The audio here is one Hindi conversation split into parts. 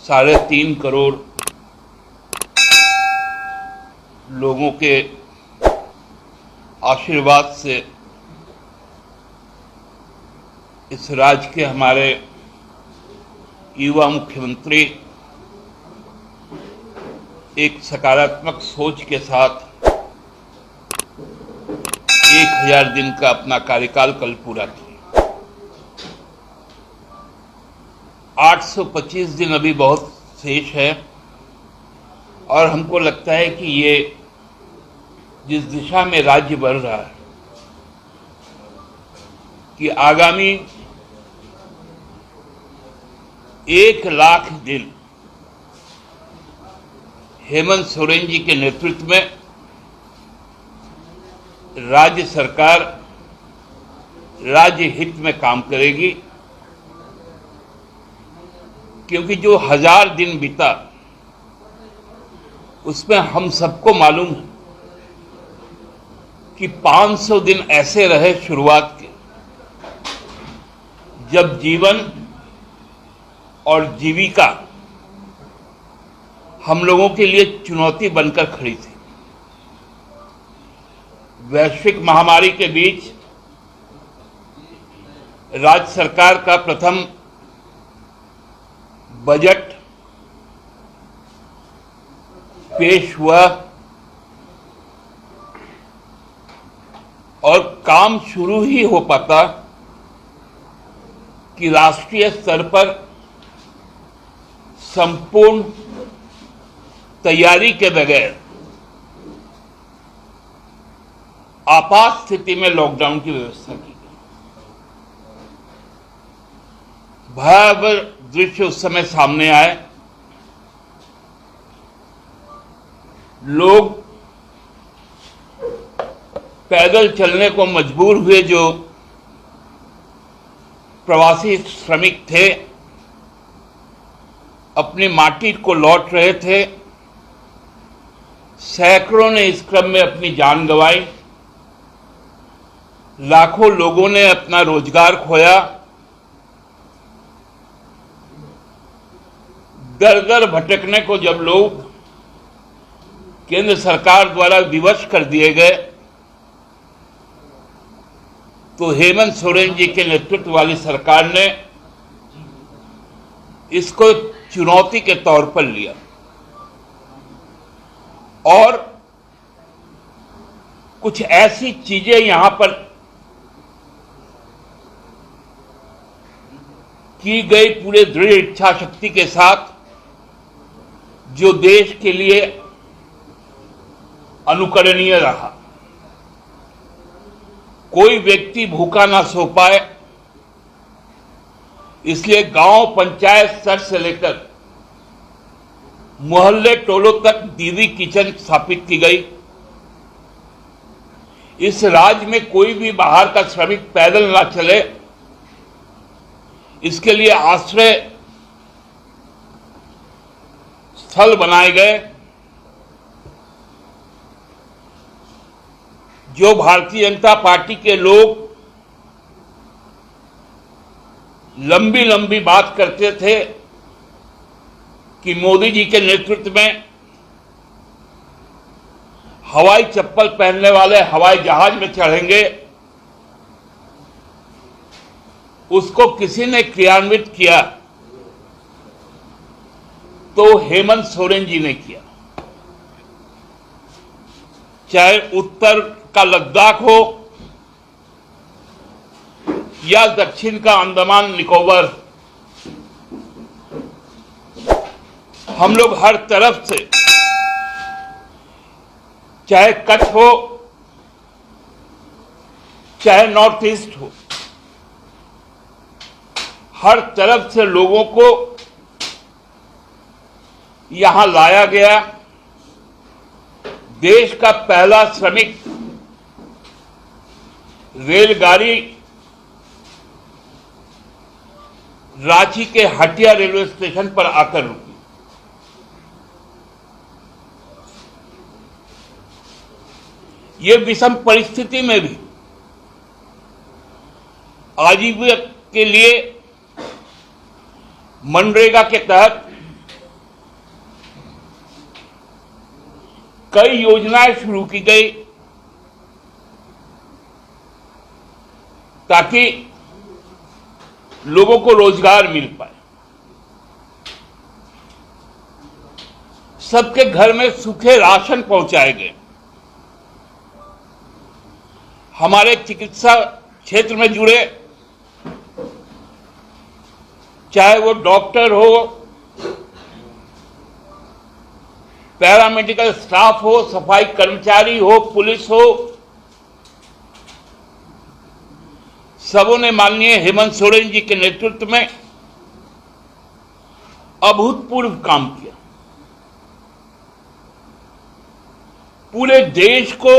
3.5 करोड़ लोगों के आशीर्वाद से इस राज्य के हमारे युवा मुख्यमंत्री एक सकारात्मक सोच के साथ 1000 दिन का अपना कार्यकाल कल पूरा किया। 825 दिन अभी बहुत शेष है और हमको लगता है कि ये जिस दिशा में राज्य बढ़ रहा है कि आगामी 1 लाख दिन हेमंत सोरेन जी के नेतृत्व में राज्य सरकार राज्य हित में काम करेगी, क्योंकि जो 1000 दिन बीता उसमें हम सबको मालूम है कि 500 दिन ऐसे रहे शुरुआत के जब जीवन और जीविका हम लोगों के लिए चुनौती बनकर खड़ी थी। वैश्विक महामारी के बीच राज्य सरकार का प्रथम बजट पेश हुआ और काम शुरू ही हो पाता कि राष्ट्रीय स्तर पर संपूर्ण तैयारी के बगैर आपात स्थिति में लॉकडाउन की व्यवस्था की गई। भयावह दृश्य उस समय सामने आए। लोग पैदल चलने को मजबूर हुए, जो प्रवासी श्रमिक थे अपनी माटी को लौट रहे थे। सैकड़ों ने इस क्रम में अपनी जान गंवाई, लाखों लोगों ने अपना रोजगार खोया। दर दर भटकने को जब लोग केंद्र सरकार द्वारा विवश कर दिए गए तो हेमंत सोरेन जी के नेतृत्व वाली सरकार ने इसको चुनौती के तौर पर लिया और कुछ ऐसी चीजें यहां पर की गई पूरे दृढ़ इच्छा शक्ति के साथ, जो देश के लिए अनुकरणीय रहा। कोई व्यक्ति भूखा ना सो पाए, इसलिए गांव पंचायत स्तर से लेकर मोहल्ले टोलों तक दीदी किचन स्थापित की गई। इस राज्य में कोई भी बाहर का श्रमिक पैदल ना चले, इसके लिए आश्रय स्थल बनाए गए। जो भारतीय जनता पार्टी के लोग लंबी लंबी बात करते थे कि मोदी जी के नेतृत्व में हवाई चप्पल पहनने वाले हवाई जहाज में चढ़ेंगे, उसको किसी ने क्रियान्वित किया तो हेमंत सोरेन जी ने किया। चाहे उत्तर का लद्दाख हो या दक्षिण का अंडमान निकोबार, हम लोग हर तरफ से, चाहे कच्छ हो चाहे नॉर्थ ईस्ट हो, हर तरफ से लोगों को यहां लाया गया। देश का पहला श्रमिक रेलगाड़ी रांची के हटिया रेलवे स्टेशन पर आकर रुकी। ये विषम परिस्थिति में भी आजीविका के लिए मनरेगा के तहत कई योजनाएं शुरू की गई ताकि लोगों को रोजगार मिल पाए। सबके घर में सूखे राशन पहुंचाए गए। हमारे चिकित्सा क्षेत्र में जुड़े, चाहे वो डॉक्टर हो, पैरामेडिकल स्टाफ हो, सफाई कर्मचारी हो, पुलिस हो, सबों ने माननीय हेमंत सोरेन जी के नेतृत्व में अभूतपूर्व काम किया। पूरे देश को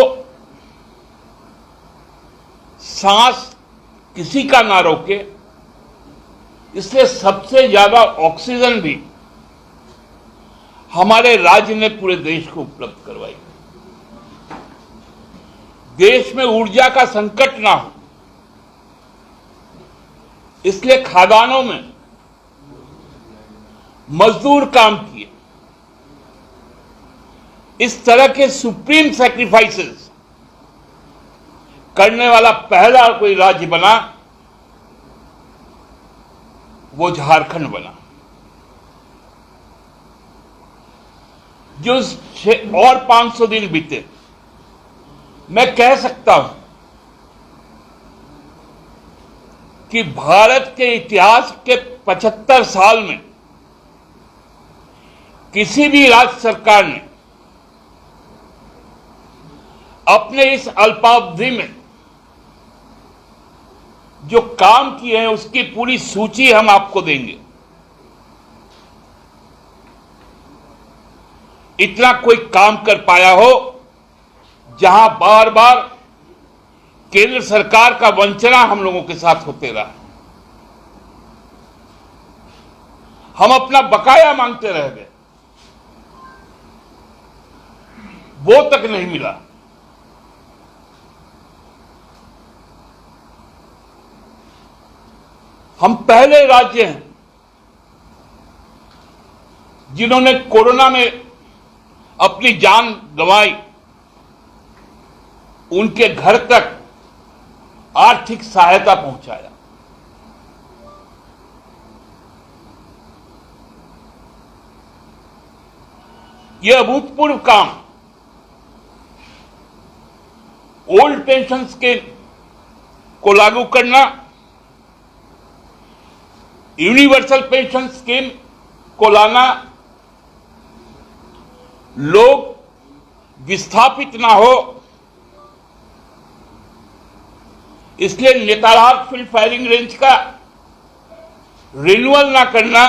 सांस किसी का ना रोके, इसलिए सबसे ज्यादा ऑक्सीजन भी हमारे राज्य ने पूरे देश को उपलब्ध करवाई। देश में ऊर्जा का संकट ना हो, इसलिए खदानों में मजदूर काम किए। इस तरह के सुप्रीम सैक्रिफाइसेस करने वाला पहला कोई राज्य बना, वो झारखंड बना। जो और 500 दिन बीते, मैं कह सकता हूं कि भारत के इतिहास के 75 साल में किसी भी राज्य सरकार ने अपने इस अल्पावधि में जो काम किए हैं उसकी पूरी सूची हम आपको देंगे। इतना कोई काम कर पाया हो जहां बार बार केंद्र सरकार का वंचना हम लोगों के साथ होते रहा। हम अपना बकाया मांगते रह गए, वो तक नहीं मिला। हम पहले राज्य हैं जिन्होंने कोरोना में अपनी जान गंवाई। उनके घर तक आर्थिक सहायता पहुंचाया। यह अभूतपूर्व काम ओल्ड पेंशन स्कीम को लागू करना, यूनिवर्सल पेंशन स्कीम को लाना, लोग विस्थापित ना हो इसलिए नेताराज फील्ड फायरिंग रेंज का रिन्यूअल ना करना,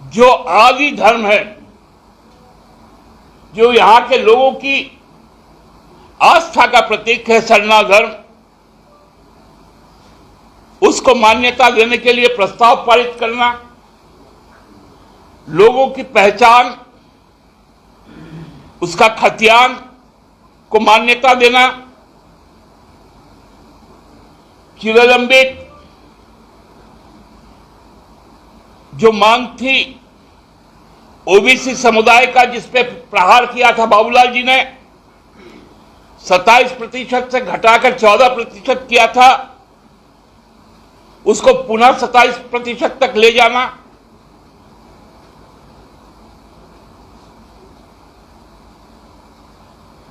जो आदि धर्म है, जो यहां के लोगों की आस्था का प्रतीक है, सरना धर्म, उसको मान्यता देने के लिए प्रस्ताव पारित करना, लोगों की पहचान, उसका खतियान को मान्यता देना, चिरलंबित जो मांग थी ओबीसी समुदाय का, जिसपे प्रहार किया था बाबूलाल जी ने, 27% से घटाकर 14% किया था, उसको पुनः 27% तक ले जाना,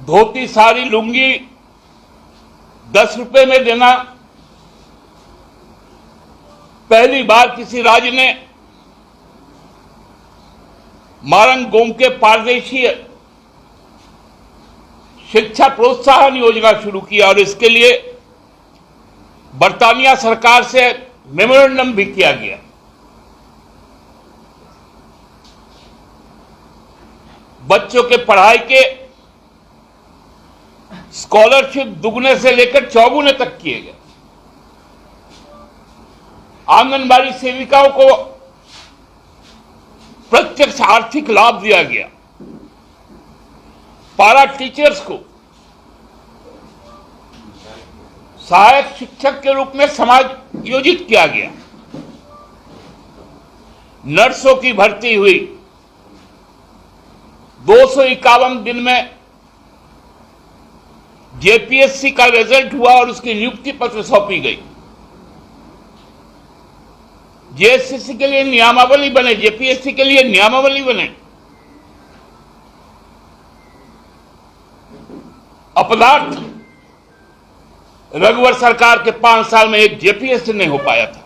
धोती साड़ी लुंगी 10 रुपए में देना। पहली बार किसी राज्य ने मारंग गोमके पारदेशीय शिक्षा प्रोत्साहन योजना शुरू किया और इसके लिए बर्तानिया सरकार से मेमोरेंडम भी किया गया। बच्चों के पढ़ाई के स्कॉलरशिप दुगने से लेकर चौगुने तक किए गए। आंगनबाड़ी सेविकाओं को प्रत्यक्ष आर्थिक लाभ दिया गया। पारा टीचर्स को सहायक शिक्षक के रूप में समायोजित किया गया। नर्सों की भर्ती हुई, 251 दिन में जेपीएससी का रिजल्ट हुआ और उसकी नियुक्ति पत्र सौंपी गई। जेएसएससी के लिए नियमावली बने, जेपीएससी के लिए नियमावली बने। अपदार्थ रघुवर सरकार के 5 साल में एक जेपीएससी नहीं हो पाया था।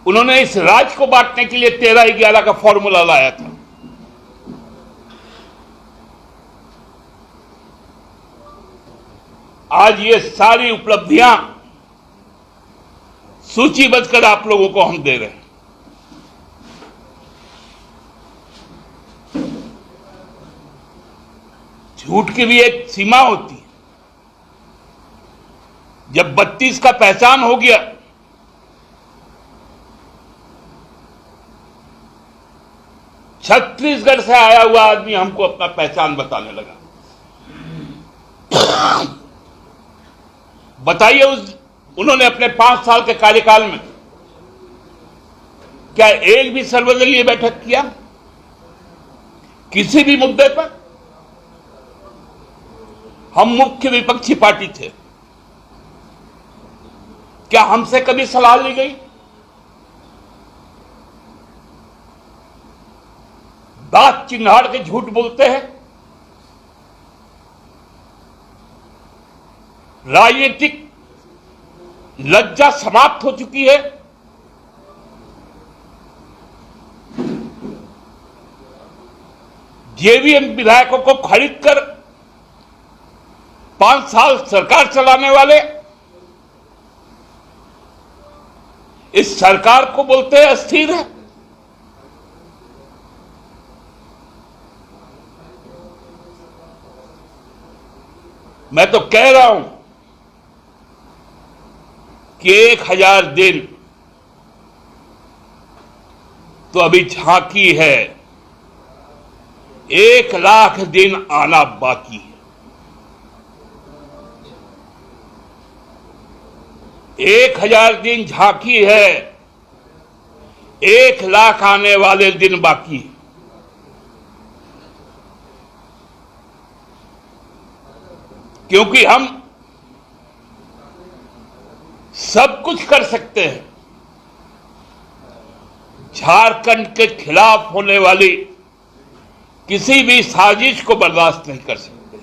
उन्होंने इस राज्य को बांटने के लिए 13-11 का फॉर्मूला लाया था। आज ये सारी उपलब्धियां सूचीबद्ध कर आप लोगों को हम दे रहे हैं। झूठ की भी एक सीमा होती है। जब 32 का पहचान हो गया, छत्तीसगढ़ से आया हुआ आदमी हमको अपना पहचान बताने लगा। बताइए, उन्होंने अपने 5 साल के कार्यकाल में क्या एक भी सर्वदलीय बैठक किया किसी भी मुद्दे पर? हम मुख्य विपक्षी पार्टी थे, क्या हमसे कभी सलाह ली गई? दांत चिन्हाड़ के झूठ बोलते हैं। राजनीतिक लज्जा समाप्त हो चुकी है। जेवीएम विधायकों को खरीदकर 5 साल सरकार चलाने वाले इस सरकार को बोलते हैं अस्थिर है। मैं तो कह रहा हूं कि 1000 दिन तो अभी झांकी है, 1,00,000 दिन आना बाकी है। 1000 दिन झांकी है, 1,00,000 आने वाले दिन बाकी है। क्योंकि हम सब कुछ कर सकते हैं, झारखंड के खिलाफ होने वाली किसी भी साजिश को बर्दाश्त नहीं कर सकते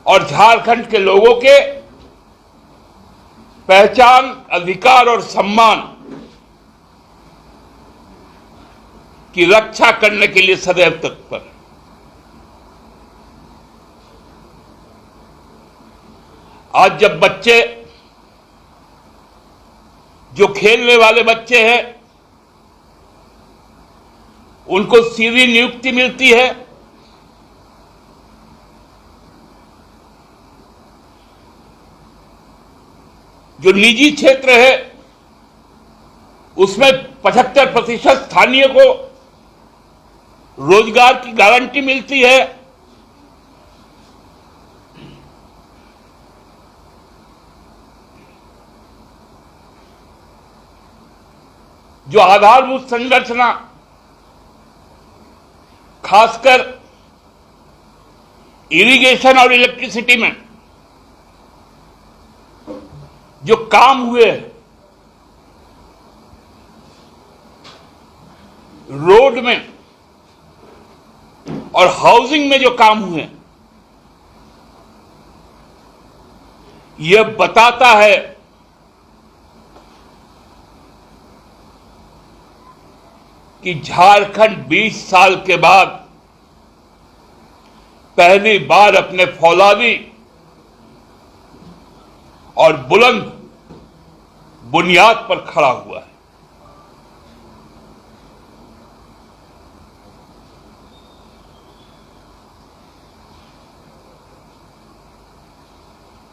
और झारखंड के लोगों के पहचान, अधिकार और सम्मान की रक्षा करने के लिए सदैव तत्पर। आज जब बच्चे, जो खेलने वाले बच्चे हैं, उनको सीधी नियुक्ति मिलती है, जो निजी क्षेत्र है उसमें 75% स्थानीय को रोजगार की गारंटी मिलती है, जो आधारभूत संरचना खासकर इरिगेशन और इलेक्ट्रिसिटी में जो काम हुए, रोड में और हाउसिंग में जो काम हुए, यह बताता है कि झारखंड 20 साल के बाद पहली बार अपने फौलादी और बुलंद बुनियाद पर खड़ा हुआ है।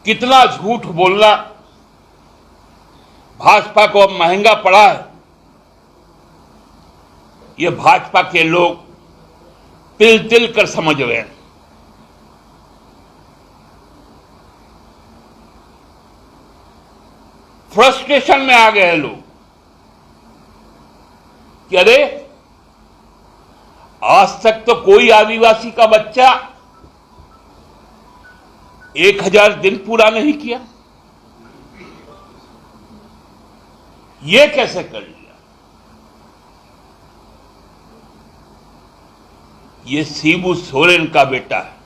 कितना झूठ बोलना भाजपा को अब महंगा पड़ा है, ये भाजपा के लोग तिल तिल कर समझ रहे हैं। फ्रस्ट्रेशन में आ गए हैं लोग। कि अरे आज तक तो कोई आदिवासी का बच्चा 1000 दिन पूरा नहीं किया, ये कैसे कर लिया? ये शिबू सोरेन का बेटा है।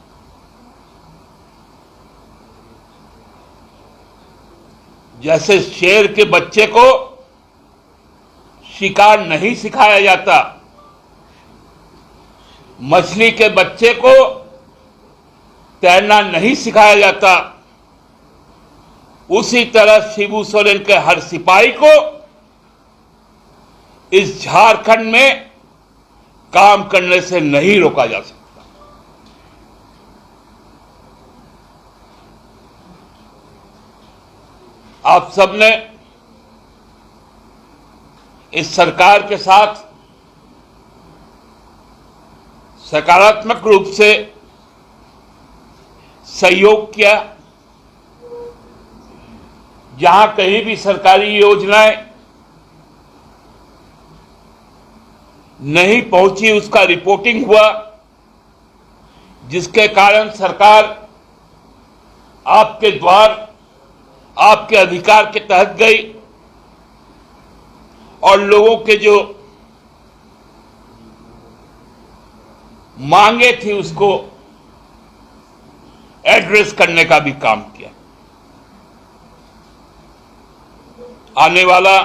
जैसे शेर के बच्चे को शिकार नहीं सिखाया जाता, मछली के बच्चे को तैरना नहीं सिखाया जाता, उसी तरह शिबू सोरेन के हर सिपाही को इस झारखंड में काम करने से नहीं रोका जा सकता। आप सबने इस सरकार के साथ सकारात्मक रूप से सहयोग किया। जहां कहीं भी सरकारी योजनाएं नहीं पहुंची उसका रिपोर्टिंग हुआ, जिसके कारण सरकार आपके द्वार, आपके अधिकार के तहत गई और लोगों के जो मांगे थी उसको एड्रेस करने का भी काम किया। आने वाला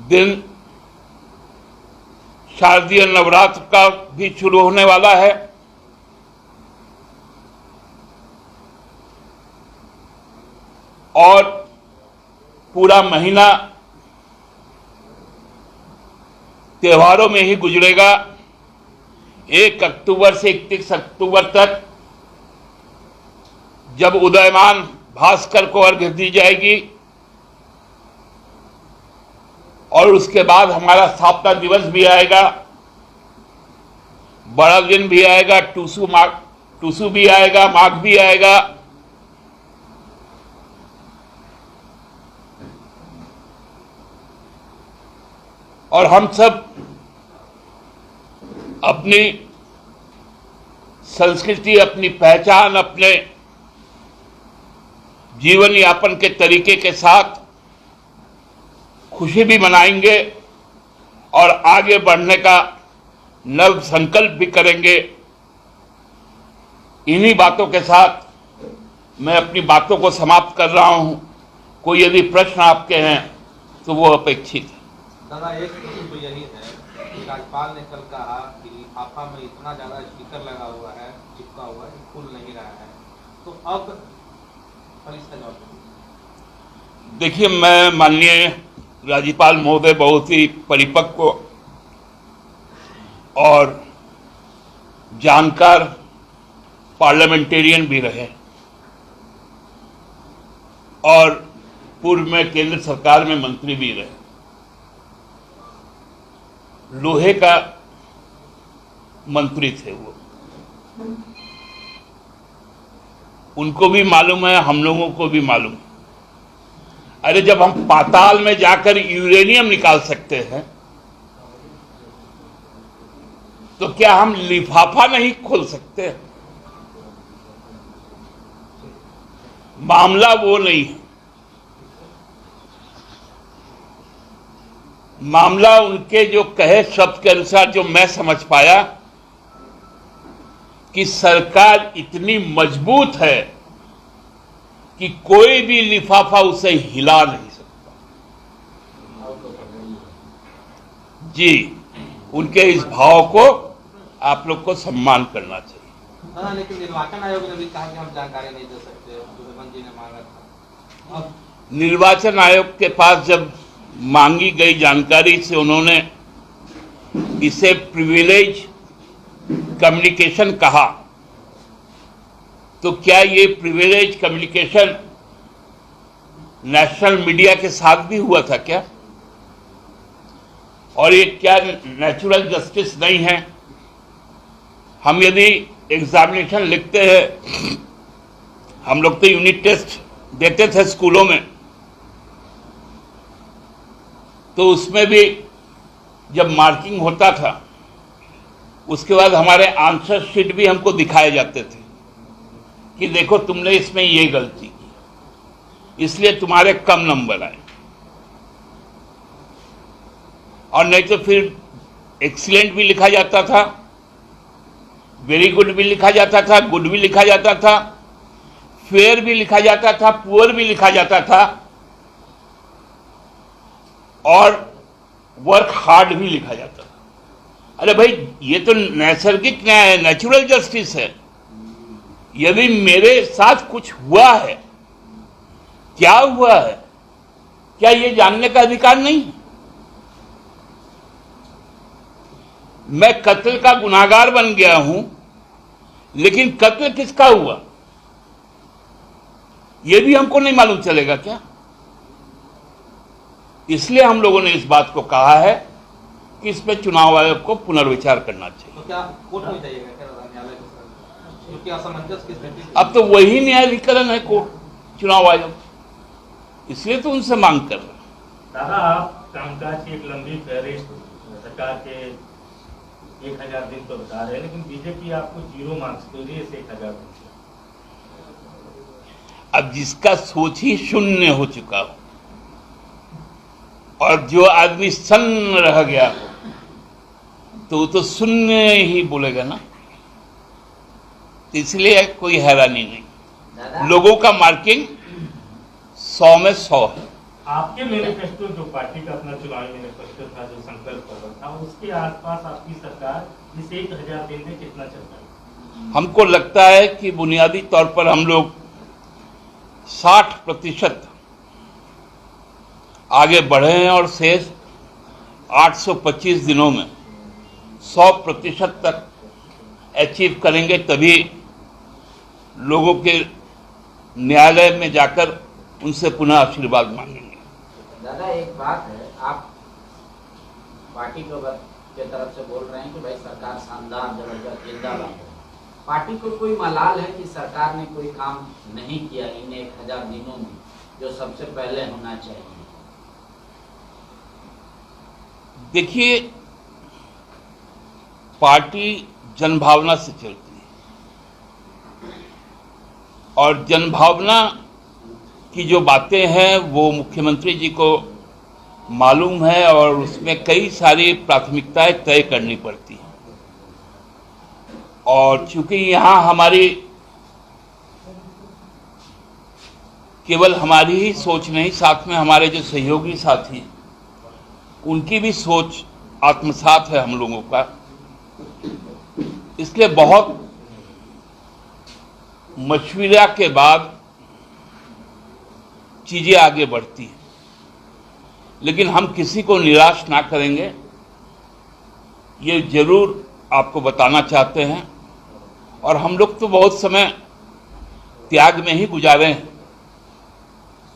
दिन शारदीय नवरात्र का भी शुरू होने वाला है और पूरा महीना त्योहारों में ही गुजरेगा। 1 अक्टूबर से 31 अक्टूबर तक जब उदयमान भास्कर को अर्घ्य दी जाएगी और उसके बाद हमारा स्थापना दिवस भी आएगा, बड़ा दिन भी आएगा, टूसू भी आएगा, माघ भी आएगा। और हम सब अपनी संस्कृति, अपनी पहचान, अपने जीवन यापन के तरीके के साथ खुशी भी मनाएंगे और आगे बढ़ने का नव संकल्प भी करेंगे। इन्हीं बातों के साथ मैं अपनी बातों को समाप्त कर रहा हूं। कोई यदि प्रश्न आपके हैं तो वो अपेक्षित है। दादा, एक तो यही है कि राज्यपाल ने कल कहा कि लिफाफा में इतना ज्यादा स्टिकर लगा हुआ है, चिपका हुआ है, खुल नहीं रहा है, तो अब इसका जवाब देखिए, मैं माननीय राज्यपाल महोदय बहुत ही परिपक्व और जानकार पार्लियामेंटेरियन भी रहे और पूर्व में केंद्र सरकार में मंत्री भी रहे। लोहे का मंत्री थे वो, उनको भी मालूम है, हम लोगों को भी मालूम है। अरे जब हम पाताल में जाकर यूरेनियम निकाल सकते हैं तो क्या हम लिफाफा नहीं खोल सकते? मामला वो नहीं है। मामला उनके जो कहे शब्द के अनुसार जो मैं समझ पाया कि सरकार इतनी मजबूत है कि कोई भी लिफाफा उसे हिला नहीं सकता। जी, उनके इस भाव को आप लोग को सम्मान करना चाहिए। लेकिन निर्वाचन आयोग ने भी कहा कि हम जानकारी नहीं दे सकते, सुब्रमण्यम जी ने मांगा था। अब निर्वाचन आयोग के पास जब मांगी गई जानकारी से उन्होंने इसे प्रिविलेज कम्युनिकेशन कहा, तो क्या ये प्रिविलेज कम्युनिकेशन नेशनल मीडिया के साथ भी हुआ था क्या? और ये क्या नेचुरल जस्टिस नहीं है? हम यदि एग्जामिनेशन लिखते हैं, हम लोग तो यूनिट टेस्ट देते थे स्कूलों में, तो उसमें भी जब मार्किंग होता था उसके बाद हमारे आंसर शीट भी हमको दिखाए जाते थे कि देखो तुमने इसमें ये गलती की, इसलिए तुम्हारे कम नंबर आए। और नहीं तो फिर एक्सीलेंट भी लिखा जाता था, वेरी गुड भी लिखा जाता था, गुड भी लिखा जाता था, फेयर भी लिखा जाता था, पुअर भी लिखा जाता था, और वर्क हार्ड भी लिखा जाता था। अरे भाई, ये तो नैसर्गिक न्याय है, नेचुरल जस्टिस है। यदि मेरे साथ कुछ हुआ है, क्या हुआ है, क्या ये जानने का अधिकार नहीं? मैं कत्ल का गुनाहगार बन गया हूं, लेकिन कत्ल किसका हुआ यह भी हमको नहीं मालूम चलेगा क्या? इसलिए हम लोगों ने इस बात को कहा है कि इस पर चुनाव आयोग को पुनर्विचार करना चाहिए। तो क्या कोर्ट में जाइएगा क्या न्यायालय के साथ? क्योंकि असमंजस की स्थिति अब तो वही न्यायाधिकरण है कोर्ट, चुनाव आयोग, इसलिए तो उनसे मांग कर रहे हैं। दादा, आप कामकाज की एक लंबी फहरिस्त सरकार के 1000 दिन तो बता रहे हैं, लेकिन बीजेपी आपको 0 मार्क्स के लिए 1000 दिन। अब जिसका सोच ही शून्य हो चुका हो और जो आदमी सन्न रह गया हो, तो वो तो शून्य ही बोलेगा ना। तो इसलिए कोई हैरानी नहीं, लोगों का मार्किंग 100 में 100 है। आपके मैनिफेस्टो, जो पार्टी का अपना चुनावी मैनिफेस्टो था, जो संकल्प पत्र था, उसके आसपास आपकी सरकार इस 1000 दिन में कितना चल रहा है? हमको लगता है कि बुनियादी तौर पर हम लोग 60% आगे बढ़े हैं और शेष 825 दिनों में 100% तक अचीव करेंगे, तभी लोगों के न्यायालय में जाकर उनसे पुनः आशीर्वाद मांगेंगे। दादा, एक बात है, आप पार्टी के तरफ से बोल रहे हैं कि भाई सरकार शानदार, जबरदस्त, जिंदाबाद है। पार्टी को कोई मलाल है कि सरकार ने कोई काम नहीं किया इन 1000 दिनों में जो सबसे पहले होना चाहिए? देखिए, पार्टी जनभावना से चलती है और जनभावना की जो बातें हैं वो मुख्यमंत्री जी को मालूम है और उसमें कई सारी प्राथमिकताएं तय करनी पड़ती हैं। और चूंकि यहाँ हमारी केवल हमारी ही सोच नहीं, साथ में हमारे जो सहयोगी साथी उनकी भी सोच आत्मसात है हम लोगों का, इसलिए बहुत मशविरा के बाद चीजें आगे बढ़ती हैं। लेकिन हम किसी को निराश ना करेंगे, ये जरूर आपको बताना चाहते हैं। और हम लोग तो बहुत समय त्याग में ही गुजारे हैं,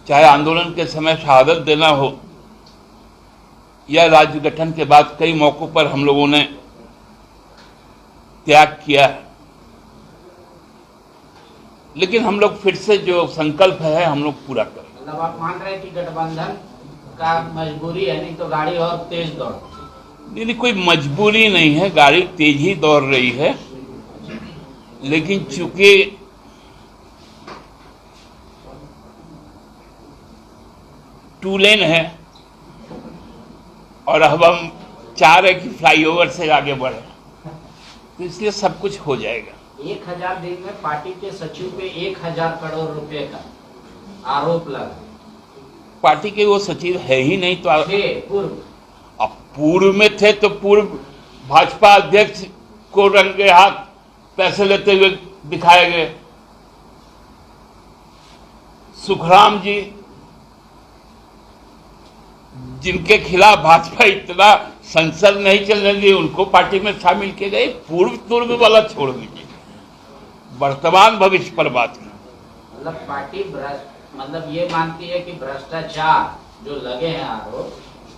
चाहे आंदोलन के समय शहादत देना हो या राज्य गठन के बाद कई मौकों पर हम लोगों ने त्याग किया है। लेकिन हम लोग फिर से जो संकल्प है हम लोग पूरा करें। मतलब आप मान रहे हैं कि गठबंधन का मजबूरी है, नहीं तो गाड़ी और तेज दौड़? नहीं, कोई मजबूरी नहीं है, गाड़ी तेज ही दौड़ रही है। लेकिन चूंकि टू लेन है और अब हम चाह रहे कि फ्लाईओवर से आगे बढ़े, तो इसलिए सब कुछ हो जाएगा। 1000 दिन में पार्टी के सचिव पे 1000 करोड़ रुपए का आरोप लगा। पार्टी के वो सचिव है ही नहीं, तो पूर्व, अब पूर्व में थे तो पूर्व भाजपा अध्यक्ष को रंगे हाथ पैसे लेते हुए दिखाए गए। सुखराम जी, जिनके खिलाफ भाजपा इतना संसद नहीं चलने दी, उनको पार्टी में शामिल किए गए। पूर्व वाला छोड़ दीजिए, वर्तमान भविष्य पर बात की। मतलब पार्टी मतलब ये मानती है कि भ्रष्टाचार जो लगे हैं आरोप,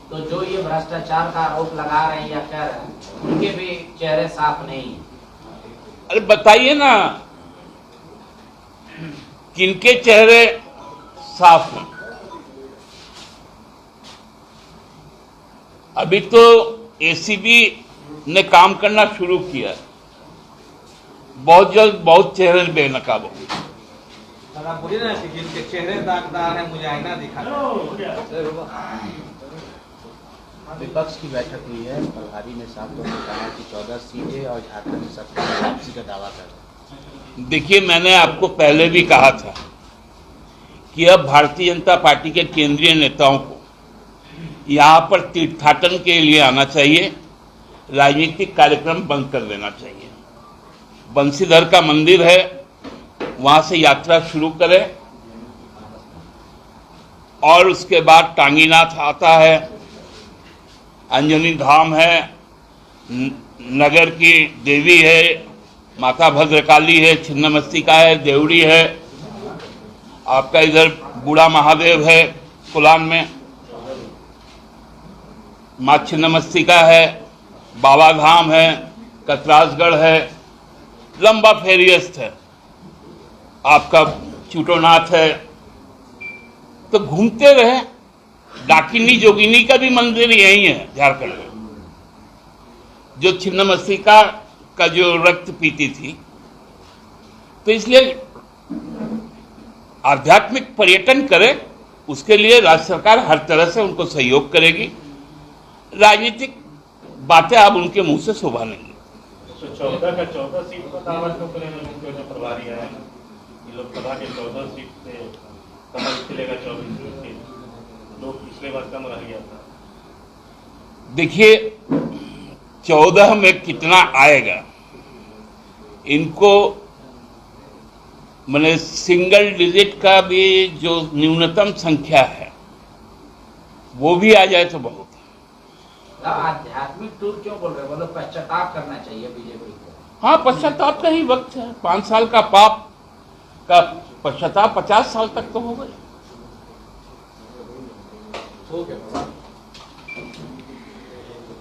तो जो ये भ्रष्टाचार का आरोप लगा रहे हैं या कह रहे हैं, उनके भी चेहरे साफ नहीं है। अरे बताइए ना, किनके चेहरे साफ हैं? अभी तो एसीबी ने काम करना शुरू किया है, बहुत जल्द बहुत चेहरे बेनकाब होंगे। सर आप बोलिए ना कि जिनके चेहरे दागदार है मुझे आईना दिखा दो। विपक्ष की बैठक हुई है, प्रभारी ने साफ तौर पर कहा कि 14 सीटें और झारखंड में सरकार वापसी का दावा कर रहे हैं। देखिए, मैंने आपको पहले भी कहा था कि अब भारतीय जनता पार्टी के केंद्रीय नेताओं को यहाँ पर तीर्थाटन के लिए आना चाहिए, राजनीतिक कार्यक्रम बंद कर देना चाहिए। बंसीधर का मंदिर है, वहां से यात्रा शुरू करें और उसके बाद टांगीनाथ आता है, अंजनी धाम है, नगर की देवी है, माता भद्रकाली है, छिन्नमस्तिका है, देवड़ी है, आपका इधर बूढ़ा महादेव है कुलान में, माँ छिन्नमस्तिका है, बाबा धाम है, कतरासगढ़ है, लंबा फेरियस्त है, आपका चूटोनाथ है। तो घूमते रहे। डाकिनी जोगिनी का भी मंदिर यही है झारखंड में, जो छिन्नमस्तिका का जो रक्त पीती थी। तो इसलिए आध्यात्मिक पर्यटन करे, उसके लिए राज्य सरकार हर तरह से उनको सहयोग करेगी। राजनीतिक बातें आप उनके मुंह से शोभा नहीं। तो 14 का 14 सीट पर दावा क्यों करेंगे जो प्रभारी है? ये लोकसभा के 14 सीट से कमल खिलेगा 24 सीट, लोग पिछले बार कम रह गया था। देखिए, 14 में कितना आएगा, इनको मैंने सिंगल डिजिट का भी जो न्यूनतम संख्या है वो भी आ जाए तो बहुत। आध्यात्मिक टूर क्यों बोल रहे हैं? मतलब पश्चाताप करना चाहिए बीजेपी को। हाँ, पश्चाताप का ही वक्त है। 5 साल का पाप का पश्चाताप 50 साल तक तो हो गए।